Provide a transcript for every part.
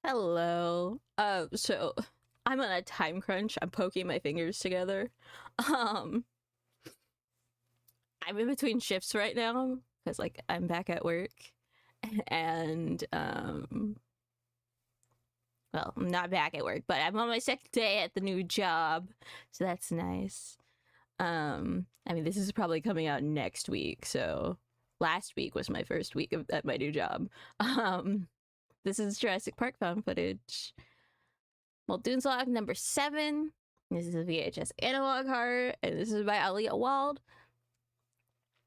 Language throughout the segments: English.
Hello. So I'm on a time crunch. I'm poking my fingers together. Um, I'm in between shifts right now because like I'm back at work, and well, I'm not back at work, but I'm on my second day at the new job, so that's nice. I mean, this is probably coming out next week, so last week was my first week at my new job. This is Jurassic Park found footage. Muldoon's log number 7. This is a VHS analog horror, and this is by Aliyah Wald.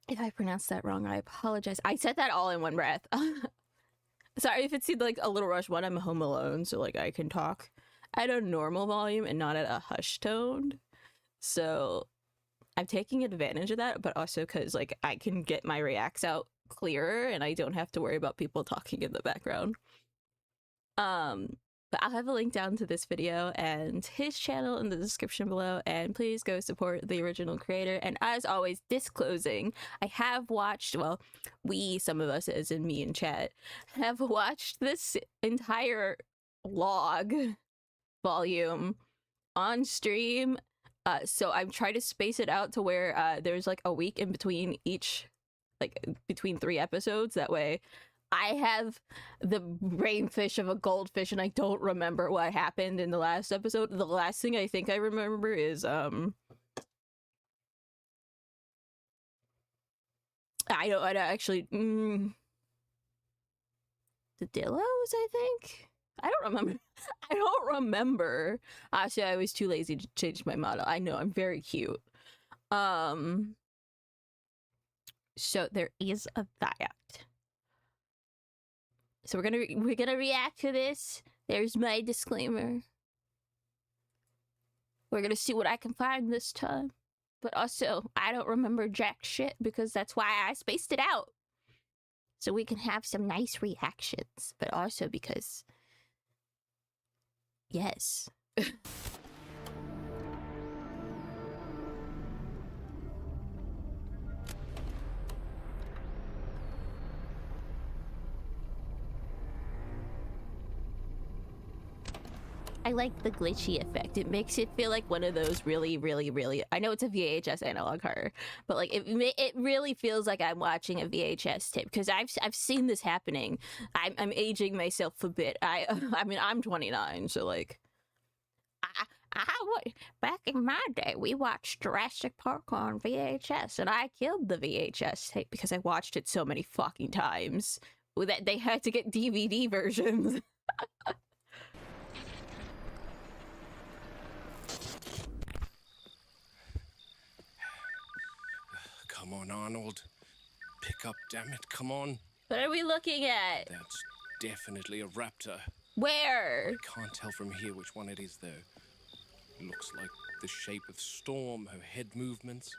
If I pronounced that wrong, I apologize. I said that all in one breath. Sorry if it seemed like a little rushed. One, I'm home alone, so like I can talk at a normal volume and not at a hushed tone. So I'm taking advantage of that, but also because like I can get my reacts out clearer and I don't have to worry about people talking in the background. But I'll have a link down to this video and his channel in the description below, and please go support the original creator. And as always, disclosing, I have watched, well, some of us, as in me and chat, have watched this entire log volume on stream. So I'm trying to space it out to where there's like a week in between each, like between 3 episodes. That way I have the brainfish of a goldfish and I don't remember what happened in the last episode. The last thing I think I remember is I don't actually the Dillos, I think. I don't remember. I don't remember. Actually, I was too lazy to change my model. I know, I'm very cute. So there is a that. So we're gonna react to this. There's my disclaimer. We're gonna see what I can find this time. But also, I don't remember jack shit because that's why I spaced it out. So we can have some nice reactions. But also because, yes. I like the glitchy effect. It makes it feel like one of those really, I know it's a VHS analog horror, but like it really feels like I'm watching a VHS tape, because I've seen this happening. I'm aging myself a bit. I mean, I'm 29, so like back in my day, we watched Jurassic Park on VHS, and I killed the VHS tape because I watched it so many fucking times that they had to get DVD versions. Come on, Arnold. Pick up, damn it, come on. What are we looking at? That's definitely a raptor. Where? I can't tell from here which one it is, though. It looks like the shape of Storm, her head movements.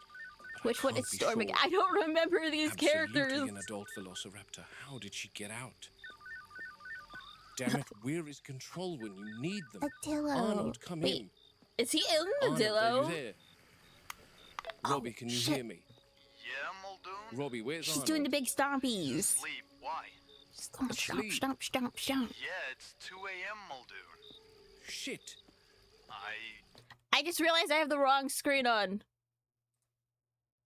Which one is Storm? Sure. I don't remember these characters. Absolutely an adult velociraptor. How did she get out? Damn it, where is control when you need them? Dillo. Arnold, come in. Is he in the Dillo? Are you there? Robbie, can you hear me? Yeah, Muldoon? Robbie, where's She's Arnold? doing the big stompies. Sleep. Why? She's going stomp. Yeah, it's 2 a.m., Muldoon. Shit. I just realized I have the wrong screen on.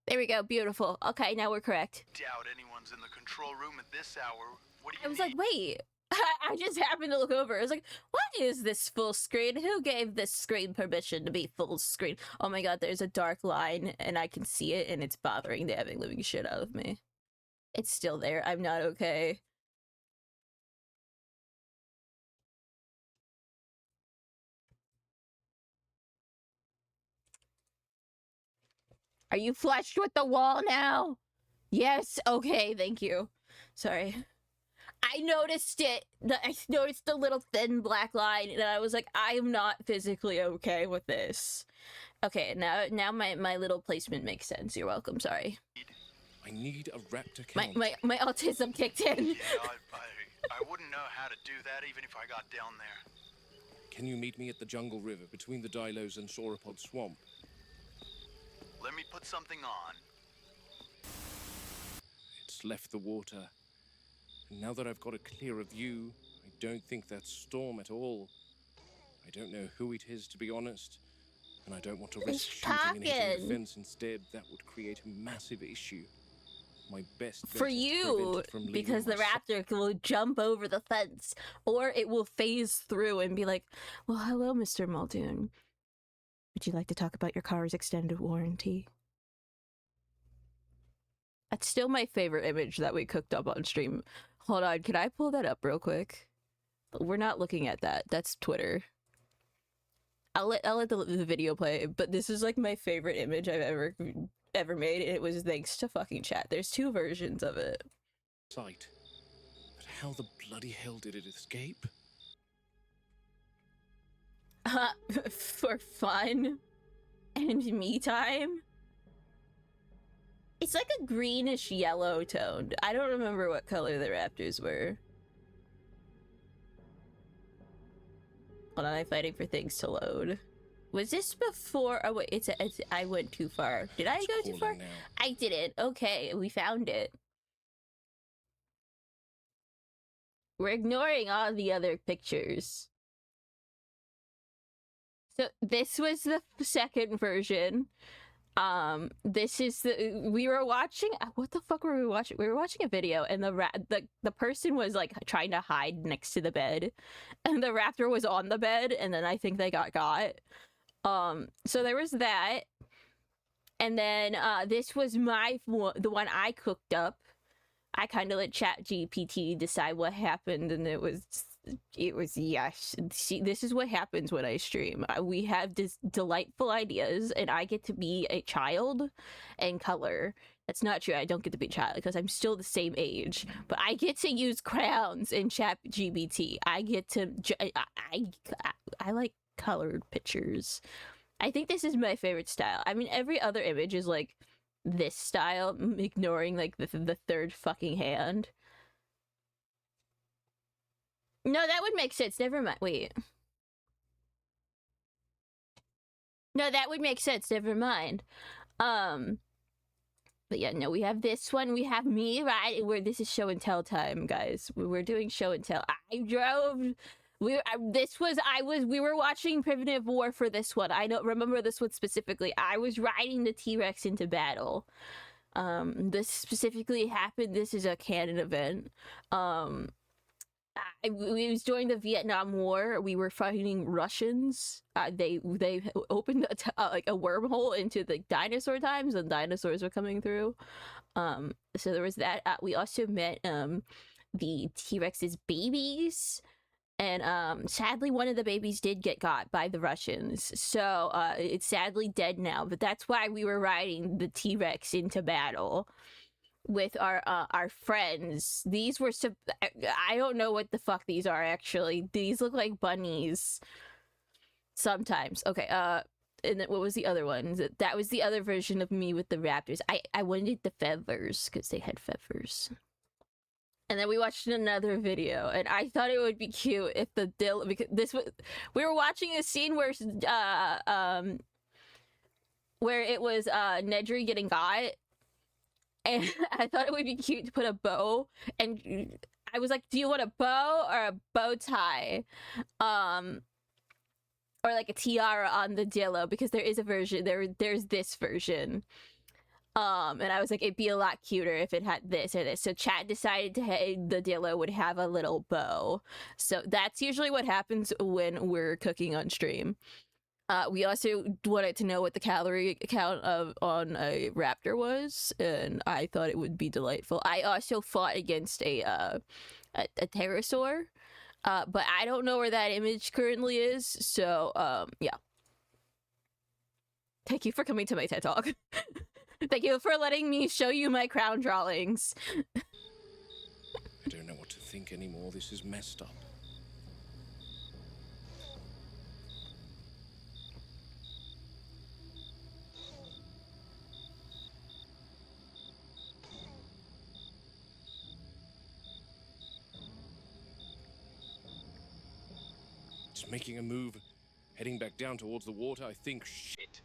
There we go. Beautiful. Okay, now we're correct. Doubt anyone's in the control room at this hour. What do you I was need? like, wait. I just happened to look over. I was like, what is this full screen? Who gave this screen permission to be full screen? Oh my god, there's a dark line and I can see it and it's bothering the ever living shit out of me. It's still there. I'm not okay. Are you flushed with the wall now? Yes. Okay, thank you. Sorry. I noticed it. I noticed the little thin black line, and I was like, I am not physically okay with this. Okay, now my little placement makes sense. You're welcome. Sorry. I need a raptor count. My autism kicked in. Yeah, I wouldn't know how to do that even if I got down there. Can you meet me at the Jungle River between the Dilos and Sauropod Swamp? Let me put something on. It's left the water. And now that I've got a clearer view, I don't think that's Storm at all. I don't know who it is, to be honest. And I don't want to risk It's shooting and hitting talking. the fence instead. That would create a massive issue. My best For bet is to prevent you, it from leaving because the my raptor will jump over the fence, or it will phase through and be like, well, hello, Mr. Muldoon. Would you like to talk about your car's extended warranty? That's still my favorite image that we cooked up on stream. Hold on, can I pull that up real quick? We're not looking at that. That's Twitter. I'll let the video play, but this is like my favorite image I've ever made, and it was thanks to fucking chat. There's two versions of it. sight. But how the bloody hell did it escape? For fun and me time. It's like a greenish yellow toned. I don't remember what color the raptors were. Hold on, I'm fighting for things to load. Was this before? Oh wait, it's I went too far. Did I go too far? Now. I didn't. Okay, we found it. We're ignoring all the other pictures. So this was the second version. This is we were watching, what the fuck were we watching? We were watching a video, and the person was like trying to hide next to the bed, and the raptor was on the bed, and then I think they got. So there was that, and then this was the one I cooked up. I kind of let ChatGPT decide what happened, and it was yes. See, this is what happens when I stream. We have this delightful ideas, and I get to be a child and color. That's not true. I don't get to be a child because I'm still the same age, but I get to use crowns in ChatGPT. I get to I like colored pictures. I think this is my favorite style. I mean, every other image is like this style, ignoring like the third fucking hand. No, that would make sense. Never mind. Wait. No, that would make sense. Never mind. But yeah, no, we have this one. We have me, right? Where this is show and tell time, guys. We're doing show and tell. I drove. We were watching Primitive War for this one. I don't remember this one specifically. I was riding the T-Rex into battle. This specifically happened. This is a canon event. It was during the Vietnam War. We were fighting Russians. They opened like a wormhole into the dinosaur times, and dinosaurs were coming through. So there was that. We also met the T-Rex's babies, and sadly one of the babies did get got by the Russians. So it's sadly dead now. But that's why we were riding the T-Rex into battle with our friends. These were I don't know what the fuck these are actually. These look like bunnies sometimes. Okay, and then what was the other one? That was the other version of me with the raptors. I wanted the feathers because they had feathers. And then we watched another video, and I thought it would be cute if the because we were watching a scene where it was Nedry getting got. And I thought it would be cute to put a bow, and I was like, do you want a bow or a bow tie? Or like a tiara on the Dillo, because there is a version, there's this version. And I was like, it'd be a lot cuter if it had this or this. So chat decided the Dillo would have a little bow. So that's usually what happens when we're cooking on stream. We also wanted to know what the calorie count on a raptor was, and I thought it would be delightful. I also fought against a pterosaur, but I don't know where that image currently is. So yeah. Thank you for coming to my TED Talk. Thank you for letting me show you my crown drawings. I don't know what to think anymore. This is messed up. It's making a move, heading back down towards the water. I think, shit.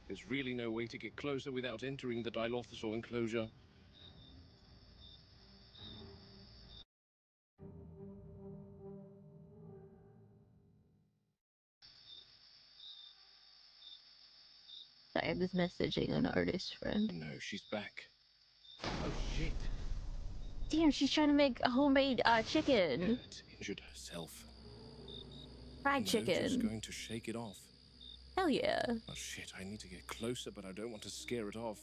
There's really no way to get closer without entering the Dilophosaur enclosure. Sorry, I'm just messaging an artist friend. No, she's back. Oh shit. Damn, she's trying to make a homemade chicken. Hurt, injured herself. Fried No, chicken. just going to shake it off. Hell yeah. Oh shit, I need to get closer, but I don't want to scare it off.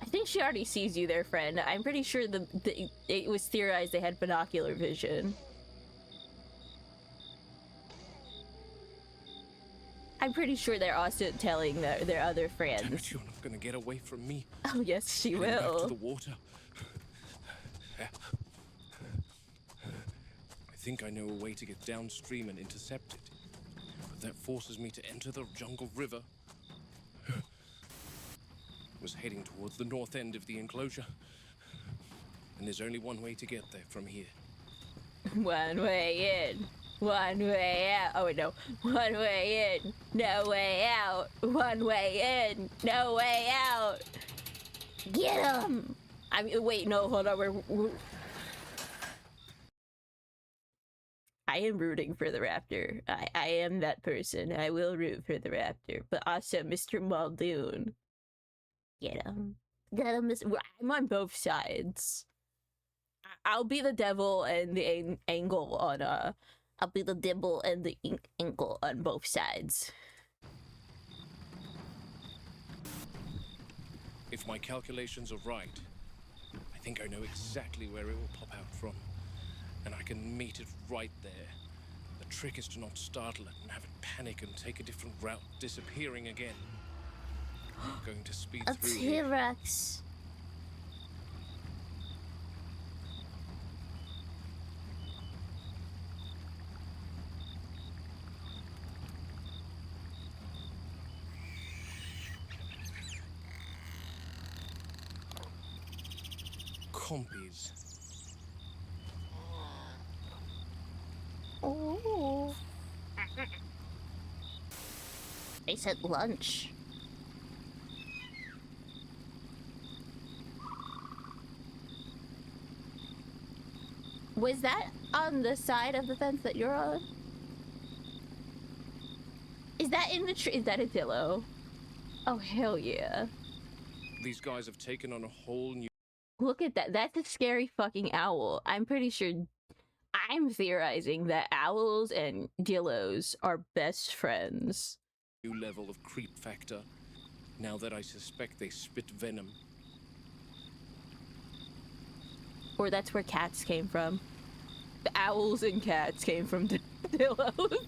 I think she already sees you there, friend. I'm pretty sure it was theorized they had binocular vision. I'm pretty sure they're also telling their other friends. Damn it, you're not gonna get away from me. Oh yes, she Heading back to will. the water. I think I know a way to get downstream and intercept it. But that forces me to enter the jungle river. Was heading towards the north end of the enclosure. And there's only one way to get there from here. One way in, one way out. Oh wait, no. One way in, no way out. One way in, no way out. Get him! I mean, wait, no, hold on. I am rooting for the raptor. I am that person. I will root for the raptor. But also, Mr. Muldoon. Get him. Get him. I'm on both sides. I'll be the devil and the angle on I'll be the devil and the ankle on both sides. If my calculations are right, I think I know exactly where it will pop out from. And I can meet it right there. The trick is to not startle it and have it panic and take a different route, disappearing again. I'm going to speed A through here. T-Rex. Compies. Oh. They said lunch. Was that on the side of the fence that you're on? Is that in the tree? Is that a Dillo? Oh, hell yeah. These guys have taken on a whole new Look at that. That's a scary fucking owl. I'm pretty sure... I'm theorizing that owls and Dillos are best friends. level of creep factor, now that I suspect they spit venom. Or that's where cats came from. The owls and cats came from Dillos.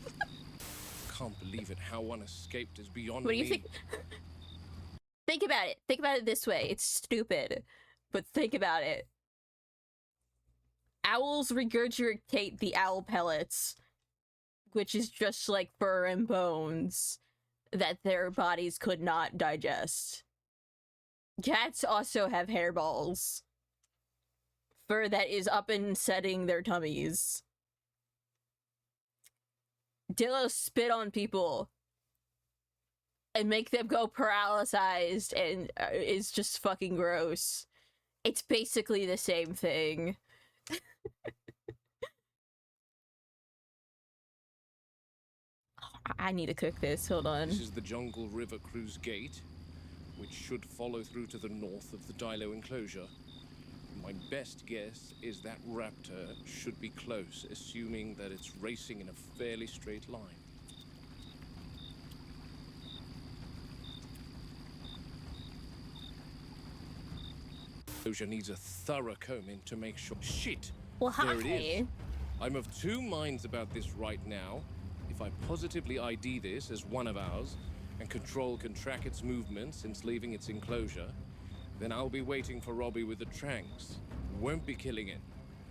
Can't believe it. How one escaped is beyond What do me. you think? Think about it. Think about it this way. It's stupid, but think about it. Owls regurgitate the owl pellets, which is just like fur and bones that their bodies could not digest. Cats also have hairballs. Fur that is up and setting their tummies. Dillos spit on people and make them go paralyzed and is just fucking gross. It's basically the same thing. I need to cook this. Hold on. This is the Jungle River Cruise Gate, which should follow through to the north of the Dilo enclosure. My best guess is that raptor should be close, assuming that it's racing in a fairly straight line. Enclosure needs a thorough combing to make sure. Shit! Well, There it hi. is. I'm of two minds about this right now. If I positively ID this as one of ours, and Control can track its movements since leaving its enclosure, then I'll be waiting for Robbie with the tranks. Won't be killing it.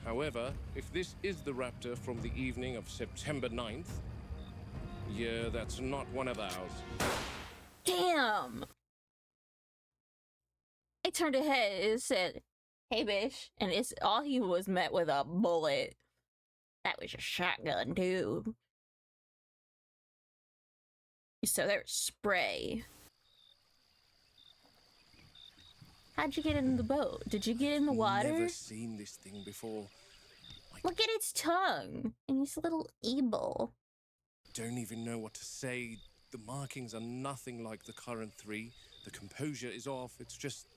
However, if this is the raptor from the evening of September 9th, yeah, that's not one of ours. Damn! It turned ahead. It said, "Hey, bitch," and it's all he was met with a bullet. That was a shotgun too. So there's spray. How'd you get in the boat? Did you get in the water? Never seen this thing before. Look at its tongue and his little evil. Don't even know what to say. The markings are nothing like the current 3. The composure is off. It's just...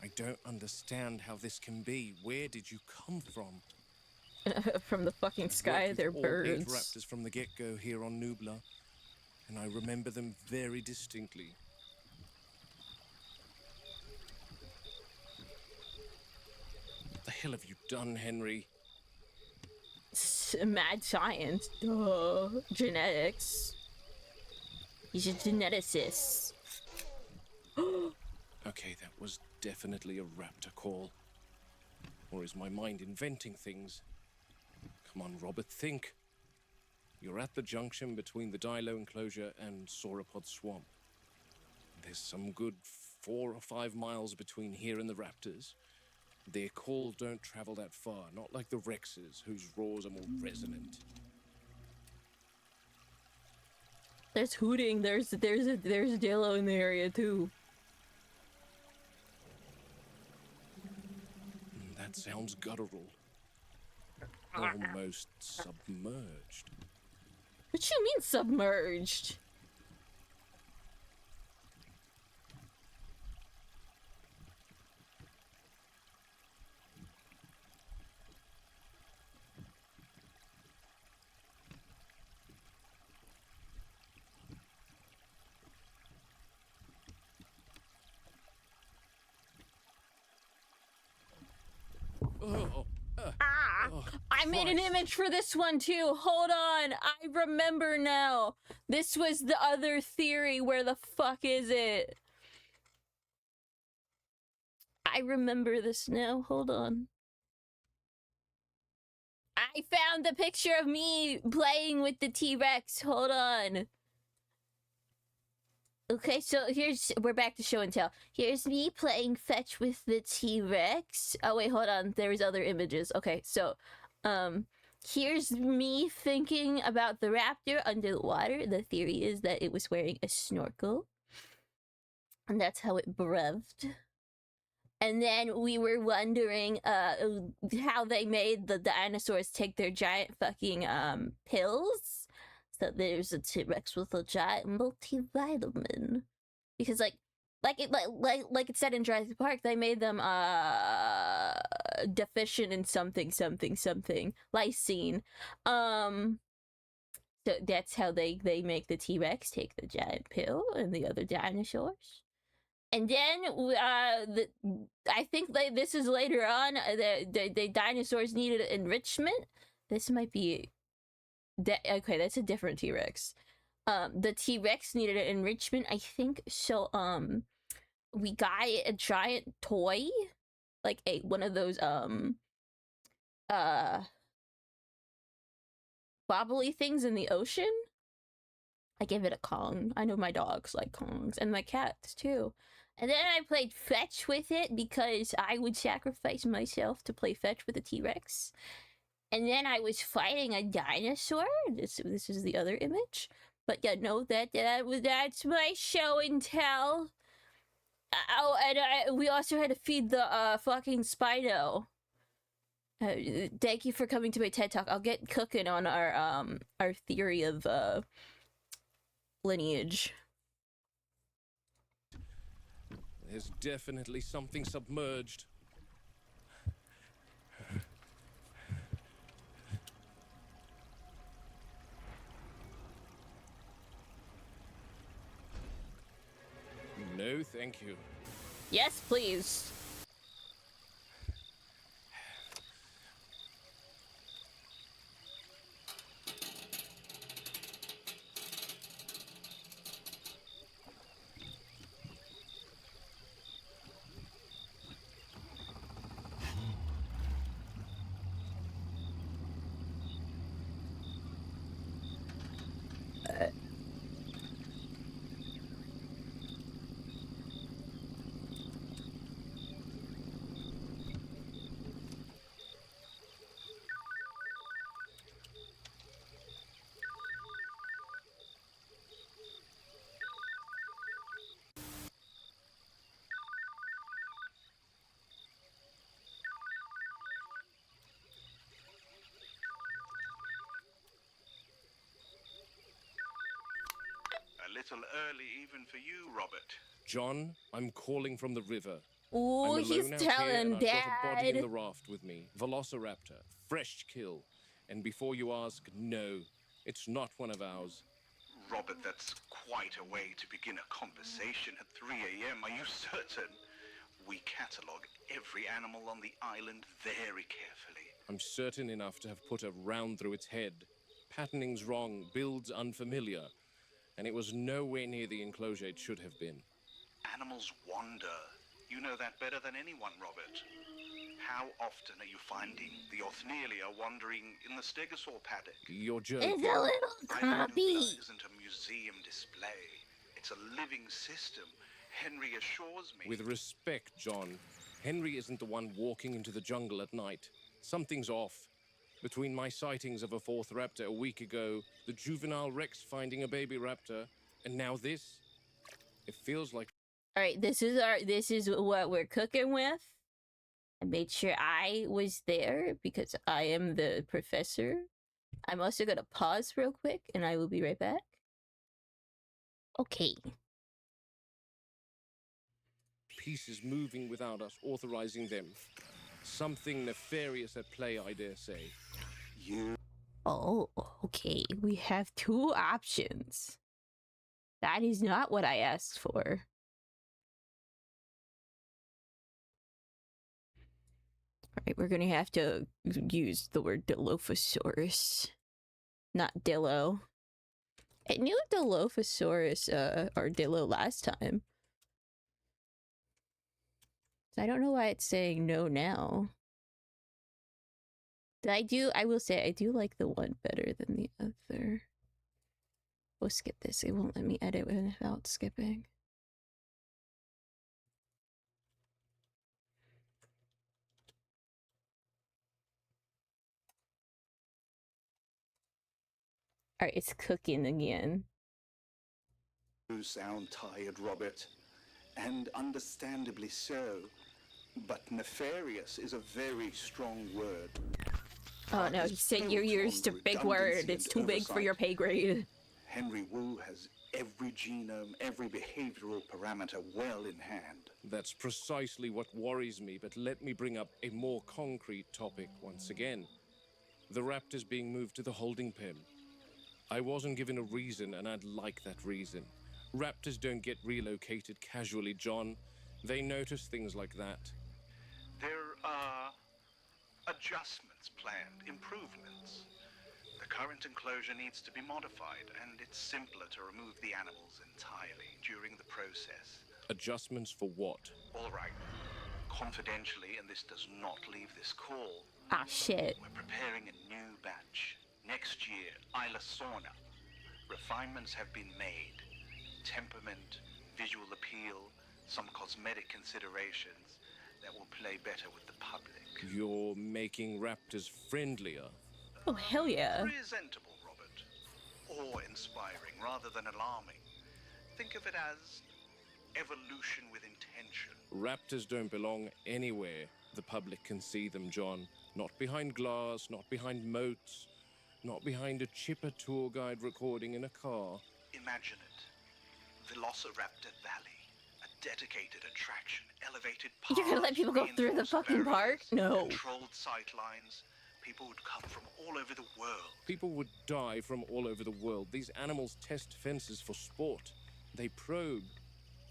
I don't understand how this can be. Where did you come from? From the fucking sky, Worked they're with all 8 birds. raptors from the get-go here on Nubla, and I remember them very distinctly. What the hell have you done, Henry? Mad science. Duh. Genetics. He's a geneticist. Okay, that was definitely a raptor call. Or is my mind inventing things? Come on, Robert, think. You're at the junction between the Dilo enclosure and Sauropod Swamp. There's some good 4 or 5 miles between here and the raptors. Their calls don't travel that far, not like the Rexes, whose roars are more resonant. There's hooting. There's Dillo in the area too. That sounds guttural. Almost submerged. What you mean submerged? I made an image for this one too. Hold on. I remember now. This was the other theory. Where the fuck is it? I remember this now. Hold on. I found the picture of me playing with the T-Rex. Hold on. Okay, so we're back to show and tell. Here's me playing fetch with the T-Rex. Oh wait, hold on. There's other images. Okay, so here's me thinking about the raptor under the water. The theory is that it was wearing a snorkel. And that's how it breathed. And then we were wondering how they made the dinosaurs take their giant fucking pills. So there's a T-Rex with a giant multivitamin. Because like it said in Jurassic Park, they made them deficient in something lysine. So that's how they make the T-Rex take the giant pill and the other dinosaurs. And then I think this is later on. The dinosaurs needed enrichment. This might be okay. That's a different T-Rex. The T-Rex needed an enrichment, I think. So we got a giant toy, like one of those wobbly things in the ocean. I gave it a Kong. I know my dogs like Kongs, and my cats too. And then I played fetch with it because I would sacrifice myself to play fetch with a T-Rex. And then I was fighting a dinosaur. This is the other image. But yeah, no, that's my show and tell. Oh, and we also had to feed the fucking Spido. Thank you for coming to my TED Talk. I'll get cooking on our theory of lineage. There's definitely something submerged. No, thank you. Yes, please. little early even for you, Robert. John, I'm calling from the river. Ooh, I'm he's alone out here, telling and I've got a body in Dad. the raft with me. Velociraptor. Fresh kill. And before you ask, no, it's not one of ours. Robert, that's quite a way to begin a conversation at 3 a.m. Are you certain? We catalogue every animal on the island very carefully. I'm certain enough to have put a round through its head. Patterning's wrong, build's unfamiliar, and it was nowhere near the enclosure it should have been. Animals wander. You know that better than anyone, Robert. How often are you finding the Othnielia wandering in the stegosaur paddock? You're It's joking. a little Island copy. Noodler isn't a museum display. It's a living system. Henry assures me. With respect, John, Henry isn't the one walking into the jungle at night. Something's off. Between my sightings of a fourth raptor a week ago, the juvenile Rex finding a baby raptor, and now this, it feels like... All right, this is what we're cooking with. I made sure I was there because I am the professor. I'm also gonna pause real quick, and I will be right back. Okay. pieces moving without us authorizing them. Something nefarious at play, I dare say. Oh, okay. We have two options. That is not what I asked for. Alright, we're gonna have to use the word Dilophosaurus. Not Dillo. I knew Dilophosaurus or Dillo last time. I don't know why it's saying no now. I will say I do like the one better than the other. We'll skip this. It won't let me edit without skipping. Alright, it's cooking again. You sound tired, Robert, and understandably so. But nefarious is a very strong word. Oh no, he said you're used to big word. It's too big for your pay grade. Henry Wu has every genome, every behavioral parameter well in hand. That's precisely what worries me, but let me bring up a more concrete topic once again. The raptors being moved to the holding pen. I wasn't given a reason, and I'd like that reason. Raptors don't get relocated casually, John. They notice things like that. There are adjustments planned, improvements. The current enclosure needs to be modified, and it's simpler to remove the animals entirely during the process. Adjustments for what? All right. Confidentially, and this does not leave this call, Ah, shit. we're preparing a new batch. Next year, Isla Sauna. Refinements have been made. Temperament, visual appeal, some cosmetic considerations that will play better with the public. You're making raptors friendlier. Oh, hell yeah. Presentable, Robert. Awe-inspiring rather than alarming. Think of it as evolution with intention. Raptors don't belong anywhere the public can see them, John. Not behind glass, not behind moats, not behind a chipper tour guide recording in a car. Imagine it. Velociraptor Valley. A dedicated attraction, elevated paths, You're gonna let people go through the reinforced fucking park? barriers, No. Controlled sight lines. People would come from all over the world. People would die from all over the world. These animals test fences for sport. They probe.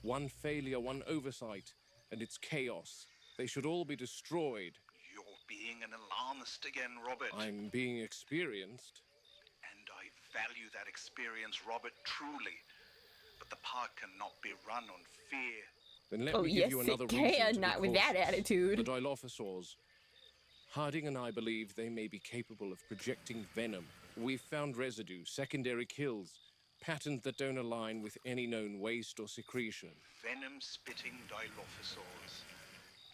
One failure, one oversight, and it's chaos. They should all be destroyed. You're being an alarmist again, Robert. I'm being experienced. And I value that experience, Robert, truly. But the park cannot be run on fear. Then let Oh, me yes, give you it another can, reason to be not with that cautious. attitude. The Dilophosaurs. Harding and I believe they may be capable of projecting venom. We've found residue, secondary kills, patterns that don't align with any known waste or secretion. Venom-spitting Dilophosaurs.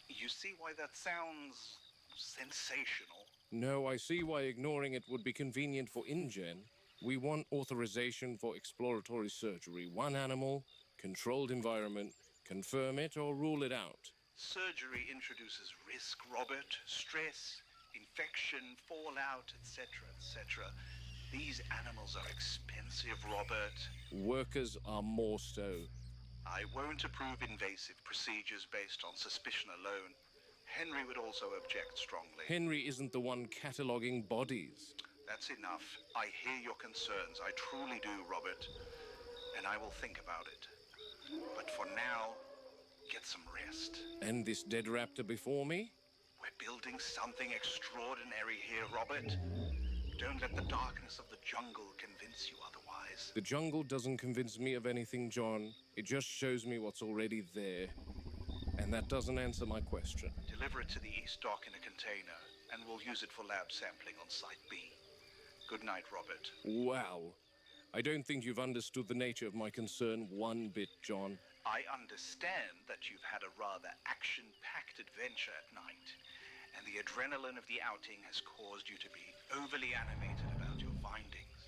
You see why that sounds sensational? No, I see why ignoring it would be convenient for InGen. We want authorization for exploratory surgery. One animal, controlled environment, confirm it or rule it out. Surgery introduces risk, Robert. Stress, infection, fallout, etc., etc. These animals are expensive, Robert. Workers are more so. I won't approve invasive procedures based on suspicion alone. Henry would also object strongly. Henry isn't the one cataloguing bodies. That's enough. I hear your concerns. I truly do, Robert. And I will think about it. But for now, get some rest. And this dead raptor before me? We're building something extraordinary here, Robert. Don't let the darkness of the jungle convince you otherwise. The jungle doesn't convince me of anything, John. It just shows me what's already there. And that doesn't answer my question. Deliver it to the East Dock in a container, and we'll use it for lab sampling on Site B. Good night, Robert. Wow. I don't think you've understood the nature of my concern one bit, John. I understand that you've had a rather action-packed adventure at night, and the adrenaline of the outing has caused you to be overly animated about your findings.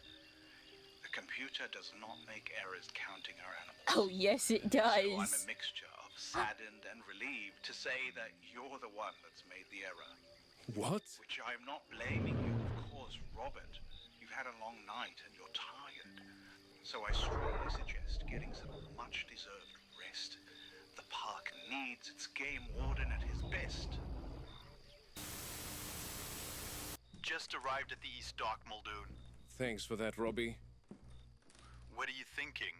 The computer does not make errors counting our animals. Oh, yes, it does. So I'm a mixture of saddened and relieved to say that you're the one that's made the error. What? Which I'm not blaming you, of course, Robert. You've had a long night and you're tired. So I strongly suggest getting some much-deserved rest. The park needs its game warden at his best. Just arrived at the East Dock, Muldoon. Thanks for that, Robbie. What are you thinking?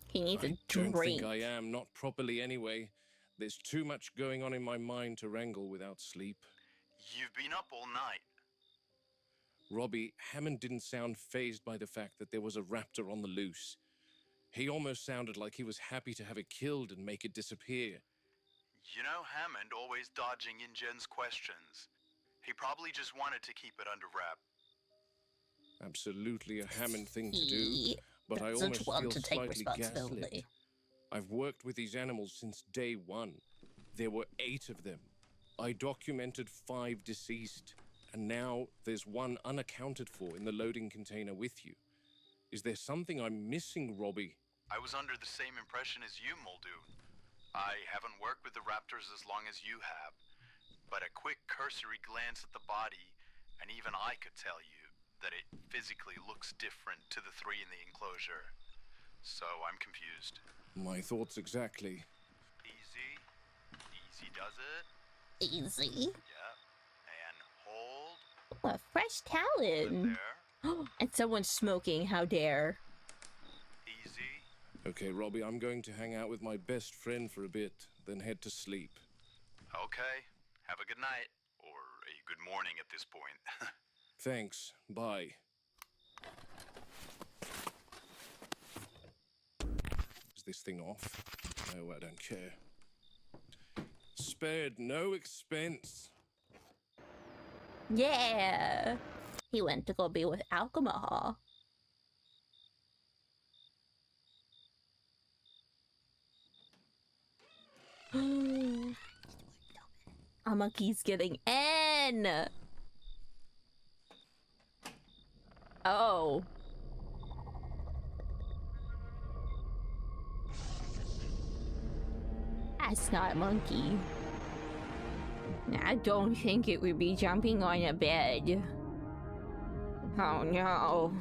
He needs a I don't drink. think I am, not properly anyway. There's too much going on in my mind to wrangle without sleep. You've been up all night. Robbie, Hammond didn't sound fazed by the fact that there was a raptor on the loose. He almost sounded like he was happy to have it killed and make it disappear. You know, Hammond always dodging InGen's questions. He probably just wanted to keep it under wrap. Absolutely a Hammond thing to do, He but I doesn't almost want feel to take slightly gaslit. responsibility. I've worked with these animals since day one. There were 8 of them. I documented 5 deceased, and now there's 1 unaccounted for in the loading container with you. Is there something I'm missing, Robbie? I was under the same impression as you, Muldoon. I haven't worked with the raptors as long as you have, but a quick cursory glance at the body, and even I could tell you that it physically looks different to the 3 in the enclosure. So I'm confused. My thoughts exactly. Easy. Easy does it. Easy. Yep. And hold. Oh, a fresh Good talon. there. And someone's smoking. How dare. Easy. Okay, Robbie, I'm going to hang out with my best friend for a bit, then head to sleep. Okay. Have a good night. Or a good morning at this point. Thanks. Bye. Is this thing off? No, I don't care. Spared no expense. Yeah. He went to go be with Alchemaha. A monkey's getting in. Oh. That's not a monkey. I don't think it would be jumping on a bed. Oh no.